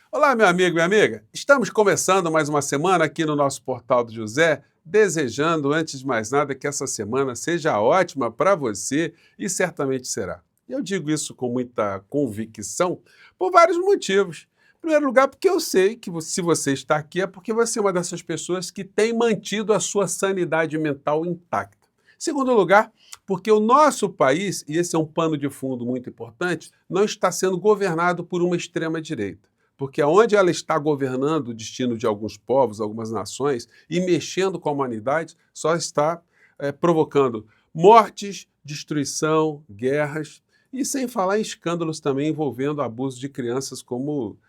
Olá, meu amigo, minha amiga. Estamos começando mais uma semana aqui no nosso Portal do José, desejando, antes de mais nada, que essa semana seja ótima para você e certamente será. Eu digo isso com muita convicção por vários motivos. Em primeiro lugar, porque eu sei que se você está aqui é porque você é uma dessas pessoas que tem mantido a sua sanidade mental intacta. Em segundo lugar, porque o nosso país, e esse é um pano de fundo muito importante, não está sendo governado por uma extrema-direita. Porque onde ela está governando o destino de alguns povos, algumas nações, e mexendo com a humanidade, só está provocando mortes, destruição, guerras, e sem falar em escândalos também envolvendo abuso de crianças, como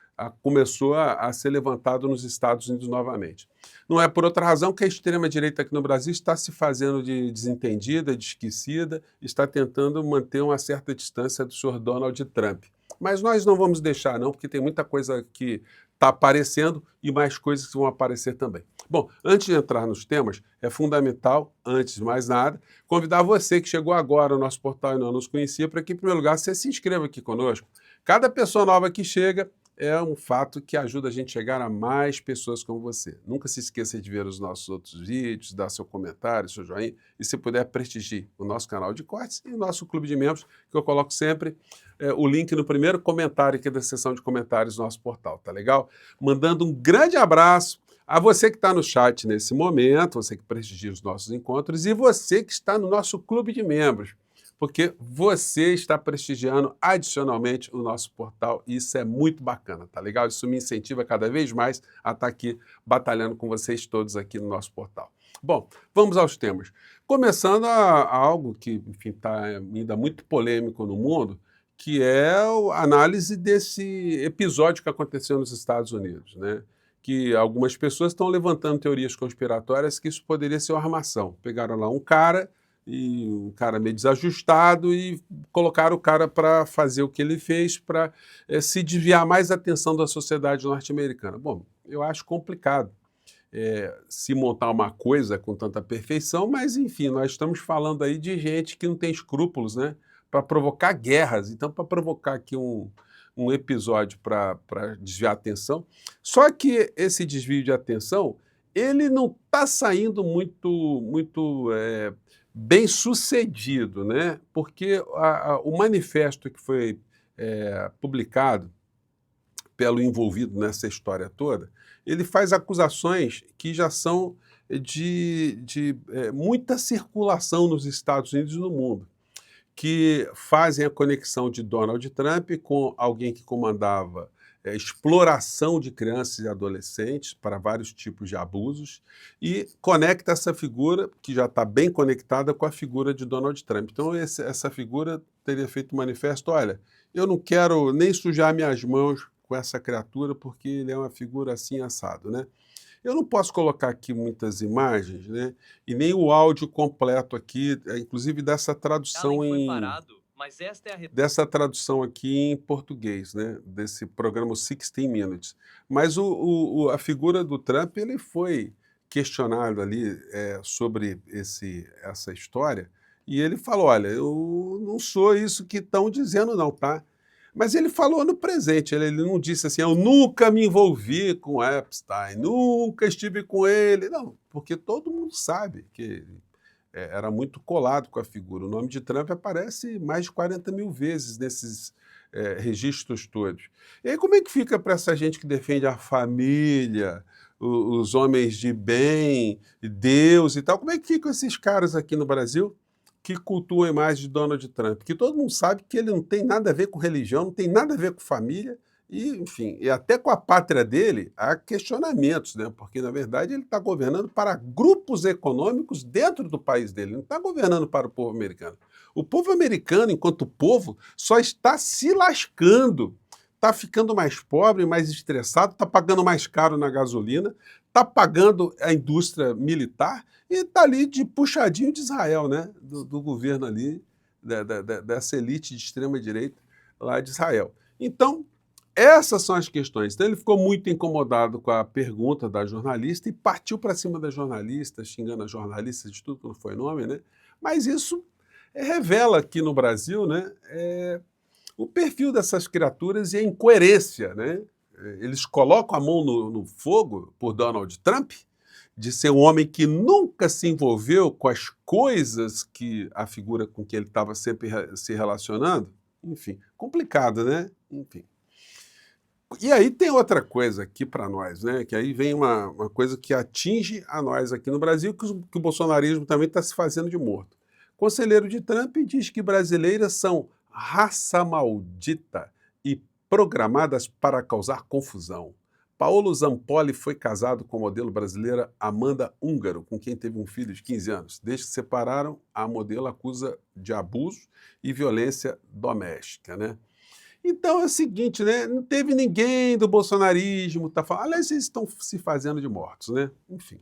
começou a ser levantado nos Estados Unidos novamente. Não é por outra razão que a extrema-direita aqui no Brasil está se fazendo de desentendida, de esquecida, está tentando manter uma certa distância do senhor Donald Trump. Mas nós não vamos deixar não, porque tem muita coisa que está aparecendo e mais coisas que vão aparecer também. Bom, antes de entrar nos temas, é fundamental, antes de mais nada, convidar você que chegou agora ao nosso portal e não nos conhecia, para que, em primeiro lugar, você se inscreva aqui conosco. Cada pessoa nova que chega é um fato que ajuda a gente a chegar a mais pessoas como você. Nunca se esqueça de ver os nossos outros vídeos, dar seu comentário, seu joinha, e se puder, prestigie o nosso canal de cortes e o nosso clube de membros, que eu coloco sempre o link no primeiro comentário aqui da seção de comentários do nosso portal, tá legal? Mandando um grande abraço a você que está no chat nesse momento, você que prestigia os nossos encontros e você que está no nosso clube de membros, porque você está prestigiando adicionalmente o nosso portal e isso é muito bacana, tá legal? Isso me incentiva cada vez mais a estar aqui batalhando com vocês todos aqui no nosso portal. Bom, vamos aos temas. Começando a algo que, enfim, está ainda muito polêmico no mundo, que é a análise desse episódio que aconteceu nos Estados Unidos, né? Que algumas pessoas estão levantando teorias conspiratórias que isso poderia ser uma armação. Pegaram lá um cara, e um cara meio desajustado, e colocaram o cara para fazer o que ele fez, para se desviar mais a atenção da sociedade norte-americana. Bom, eu acho complicado se montar uma coisa com tanta perfeição, mas enfim, nós estamos falando aí de gente que não tem escrúpulos, né? Para provocar guerras. Então, para provocar aqui um episódio para desviar a atenção. Só que esse desvio de atenção, ele não está saindo muito bem sucedido, né? Porque o manifesto que foi publicado pelo envolvido nessa história toda, ele faz acusações que já são de muita circulação nos Estados Unidos e no mundo, que fazem a conexão de Donald Trump com alguém que comandava exploração de crianças e adolescentes para vários tipos de abusos e conecta essa figura, que já está bem conectada, com a figura de Donald Trump. Então, essa figura teria feito um manifesto: olha, eu não quero nem sujar minhas mãos com essa criatura, porque ele é uma figura assim assado, né? Eu não posso colocar aqui muitas imagens, né? E nem o áudio completo aqui, inclusive dessa tradução dessa tradução aqui em português, né? Desse programa 16 Minutes. Mas a figura do Trump, ele foi questionado ali sobre essa história, e ele falou: olha, eu não sou isso que estão dizendo não, tá? Mas ele falou no presente, ele não disse assim: eu nunca me envolvi com Epstein, nunca estive com ele. Não, porque todo mundo sabe que era muito colado com a figura. O nome de Trump aparece mais de 40 mil vezes nesses registros todos. E aí como é que fica para essa gente que defende a família, os homens de bem, Deus e tal? Como é que ficam esses caras aqui no Brasil que cultuam a imagem de Donald Trump? Que todo mundo sabe que ele não tem nada a ver com religião, não tem nada a ver com família, e, enfim, e até com a pátria dele há questionamentos, né? Porque, na verdade, ele está governando para grupos econômicos dentro do país dele, não está governando para o povo americano. O povo americano, enquanto povo, só está se lascando, está ficando mais pobre, mais estressado, está pagando mais caro na gasolina, está pagando a indústria militar e está ali de puxadinho de Israel, né? Do governo ali, dessa elite de extrema-direita lá de Israel. Então, essas são as questões. Então, ele ficou muito incomodado com a pergunta da jornalista e partiu para cima da jornalista, xingando a jornalista de tudo que não foi nome, né? Mas isso revela aqui no Brasil, né, o perfil dessas criaturas e a incoerência, né, eles colocam a mão no fogo por Donald Trump, de ser um homem que nunca se envolveu com as coisas que a figura com que ele estava sempre se relacionando. Enfim, complicado, né? Enfim. E aí tem outra coisa aqui para nós, né? Que aí vem uma coisa que atinge a nós aqui no Brasil, que o bolsonarismo também está se fazendo de morto. Conselheiro de Trump diz que brasileiras são raça maldita e programadas para causar confusão. Paolo Zampoli foi casado com a modelo brasileira Amanda Húngaro, com quem teve um filho de 15 anos. Desde que se separaram, a modelo acusa de abuso e violência doméstica, né? Então é o seguinte, né? Não teve ninguém do bolsonarismo, tá falando. Aliás, eles estão se fazendo de mortos, né? Enfim.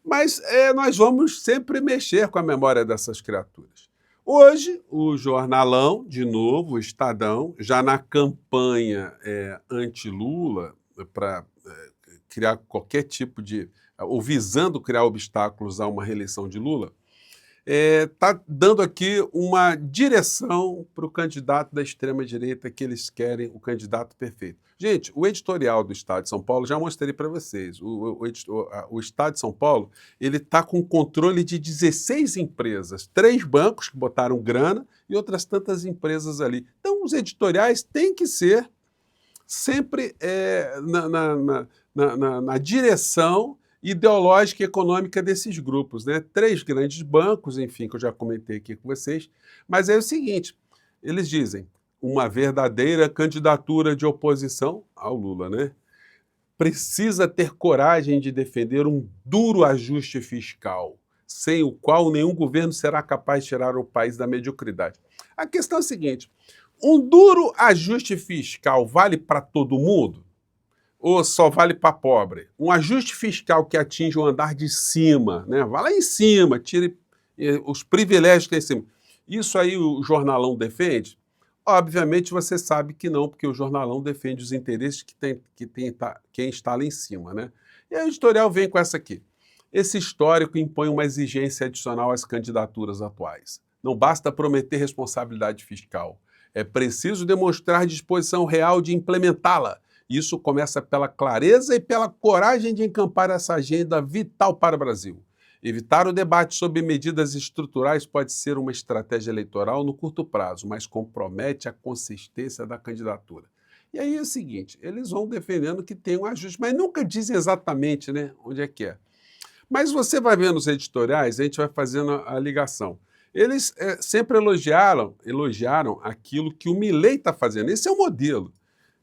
Mas nós vamos sempre mexer com a memória dessas criaturas. Hoje, o jornalão, de novo, o Estadão, já na campanha anti-Lula, para criar qualquer tipo de... ou visando criar obstáculos a uma reeleição de Lula, está dando aqui uma direção para o candidato da extrema-direita que eles querem, o candidato perfeito. Gente, o editorial do Estado de São Paulo, já mostrei para vocês, o Estado de São Paulo ele está com controle de 16 empresas, 3 bancos que botaram grana e outras tantas empresas ali. Então, os editoriais têm que ser sempre na direção ideológica e econômica desses grupos, né? 3 grandes bancos, enfim, que eu já comentei aqui com vocês, mas é o seguinte, eles dizem, uma verdadeira candidatura de oposição ao Lula, né? Precisa ter coragem de defender um duro ajuste fiscal, sem o qual nenhum governo será capaz de tirar o país da mediocridade. A questão é a seguinte, um duro ajuste fiscal vale para todo mundo? Ou só vale para pobre? Um ajuste fiscal que atinge o andar de cima, né? Vai lá em cima, tire os privilégios que é em cima. Isso aí o jornalão defende? Obviamente você sabe que não, porque o jornalão defende os interesses quem está lá em cima, né? E a editorial vem com essa aqui. Esse histórico impõe uma exigência adicional às candidaturas atuais. Não basta prometer responsabilidade fiscal. É preciso demonstrar disposição real de implementá-la. Isso começa pela clareza e pela coragem de encampar essa agenda vital para o Brasil. Evitar o debate sobre medidas estruturais pode ser uma estratégia eleitoral no curto prazo, mas compromete a consistência da candidatura. E aí é o seguinte, eles vão defendendo que tem um ajuste, mas nunca dizem exatamente, né, onde é que é. Mas você vai ver nos editoriais, a gente vai fazendo a ligação. Eles sempre elogiaram aquilo que o Milei está fazendo. Esse é o modelo.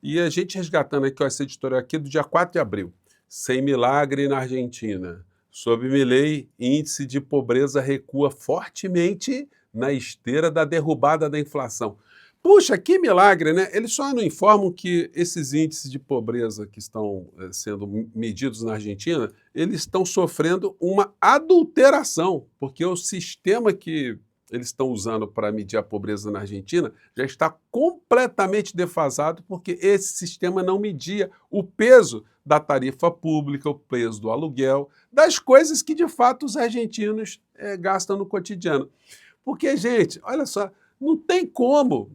E a gente resgatando aqui, ó, essa editorial aqui do dia 4 de abril. Sem milagre na Argentina. Sob Milei, índice de pobreza recua fortemente na esteira da derrubada da inflação. Puxa, que milagre, né? Eles só não informam que esses índices de pobreza que estão sendo medidos na Argentina, eles estão sofrendo uma adulteração, porque o sistema que eles estão usando para medir a pobreza na Argentina já está completamente defasado, porque esse sistema não media o peso da tarifa pública, o peso do aluguel, das coisas que de fato os argentinos gastam no cotidiano. Porque, gente, olha só, não tem como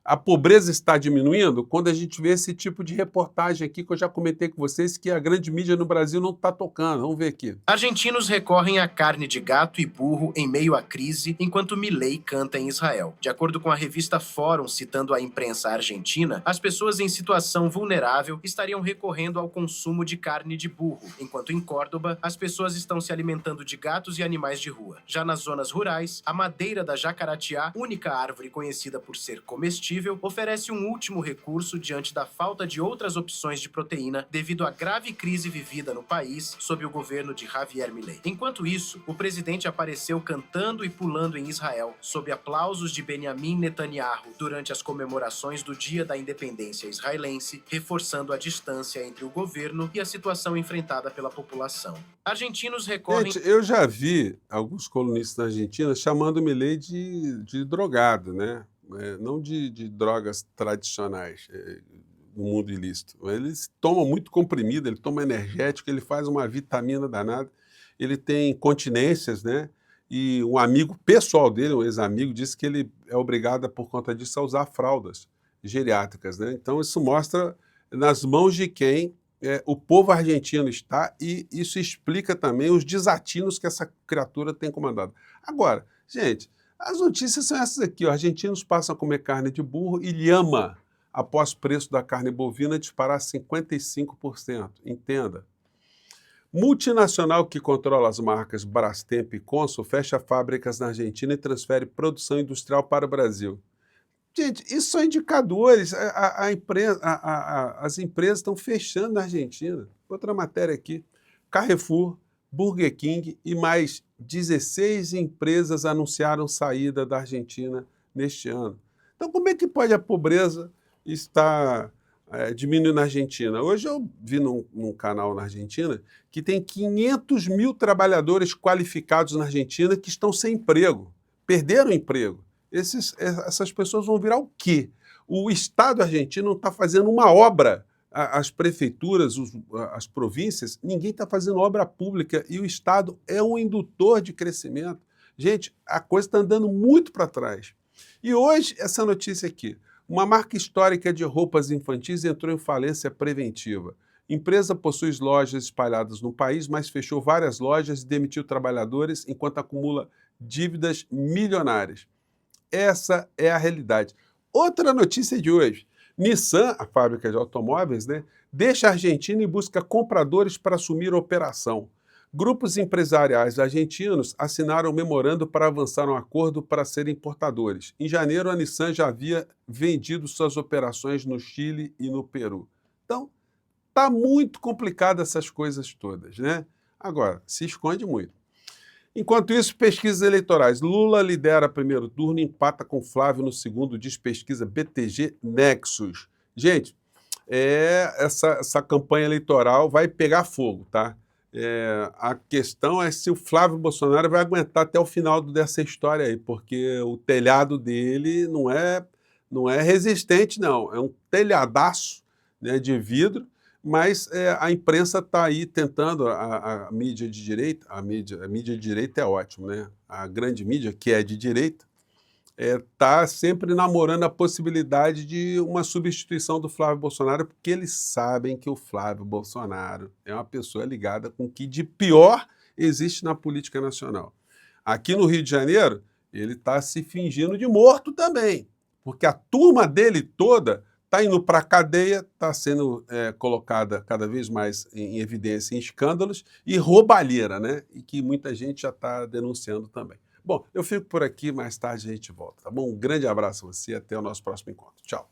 a pobreza estar diminuindo quando a gente vê esse tipo de reportagem aqui que eu já comentei com vocês que a grande mídia no Brasil não está tocando. Vamos ver aqui. Argentinos recorrem à carne de gato e burro em meio à crise, enquanto Milei canta em Israel. De acordo com a revista Fórum, citando a imprensa argentina, as pessoas em situação vulnerável estariam recorrendo ao consumo de carne de burro, enquanto em Córdoba, as pessoas estão se alimentando de gatos e animais de rua. Já nas zonas rurais, a madeira da jacaratiá, única árvore conhecida por ser comestível, oferece um último recurso diante da falta de outras opções de proteína devido à grave crise vivida no país sob o governo de Javier Milei. Enquanto isso, o presidente apareceu cantando e pulando em Israel, sob aplausos de Benjamin Netanyahu durante as comemorações do Dia da Independência israelense, reforçando a distância entre o governo e a situação enfrentada pela população. Argentinos recorrem... Gente, eu já vi alguns colunistas na Argentina chamando o Milei de drogado, né? Não de drogas tradicionais no mundo ilícito. Ele toma muito comprimido, ele toma energético, ele faz uma vitamina danada, ele tem continências, né? E um amigo pessoal dele, um ex-amigo, disse que ele é obrigado, por conta disso, a usar fraldas. geriátricas, né? Então, isso mostra nas mãos de quem o povo argentino está, e isso explica também os desatinos que essa criatura tem comandado. Agora, gente, as notícias são essas aqui, ó. Argentinos passam a comer carne de burro e lhama após o preço da carne bovina disparar 55%. Entenda. Multinacional que controla as marcas Brastemp e Consul fecha fábricas na Argentina e transfere produção industrial para o Brasil. Gente, isso são indicadores. As empresas estão fechando na Argentina. Outra matéria aqui. Carrefour, Burger King e mais 16 empresas anunciaram saída da Argentina neste ano. Então, como é que pode a pobreza estar diminuindo na Argentina? Hoje eu vi num canal na Argentina que tem 500 mil trabalhadores qualificados na Argentina que estão sem emprego, perderam o emprego. Essas pessoas vão virar o quê? O Estado argentino não está fazendo uma obra. As prefeituras, as províncias, ninguém está fazendo obra pública e o Estado é um indutor de crescimento. Gente, a coisa está andando muito para trás. E hoje, essa notícia aqui. Uma marca histórica de roupas infantis entrou em falência preventiva. Empresa possui lojas espalhadas no país, mas fechou várias lojas e demitiu trabalhadores enquanto acumula dívidas milionárias. Essa é a realidade. Outra notícia de hoje. Nissan, a fábrica de automóveis, né, deixa a Argentina e busca compradores para assumir a operação. Grupos empresariais argentinos assinaram um memorando para avançar um acordo para serem importadores. Em janeiro, a Nissan já havia vendido suas operações no Chile e no Peru. Então, está muito complicado essas coisas todas, né? Agora, se esconde muito. Enquanto isso, pesquisas eleitorais. Lula lidera primeiro turno e empata com Flávio no segundo, diz pesquisa BTG Nexus. Gente, essa campanha eleitoral vai pegar fogo, tá? A questão é se o Flávio Bolsonaro vai aguentar até o final dessa história aí, porque o telhado dele não é resistente, não. É um telhadaço, né, de vidro. Mas a imprensa está aí tentando, a mídia de direita, a mídia de direita é ótimo, né? A grande mídia, que é de direita, está sempre namorando a possibilidade de uma substituição do Flávio Bolsonaro, porque eles sabem que o Flávio Bolsonaro é uma pessoa ligada com o que de pior existe na política nacional. Aqui no Rio de Janeiro, ele está se fingindo de morto também, porque a turma dele toda está indo para a cadeia, está sendo colocada cada vez mais em evidência em escândalos e roubalheira, né? E que muita gente já está denunciando também. Bom, eu fico por aqui, mais tarde a gente volta, tá bom? Um grande abraço a você e até o nosso próximo encontro. Tchau.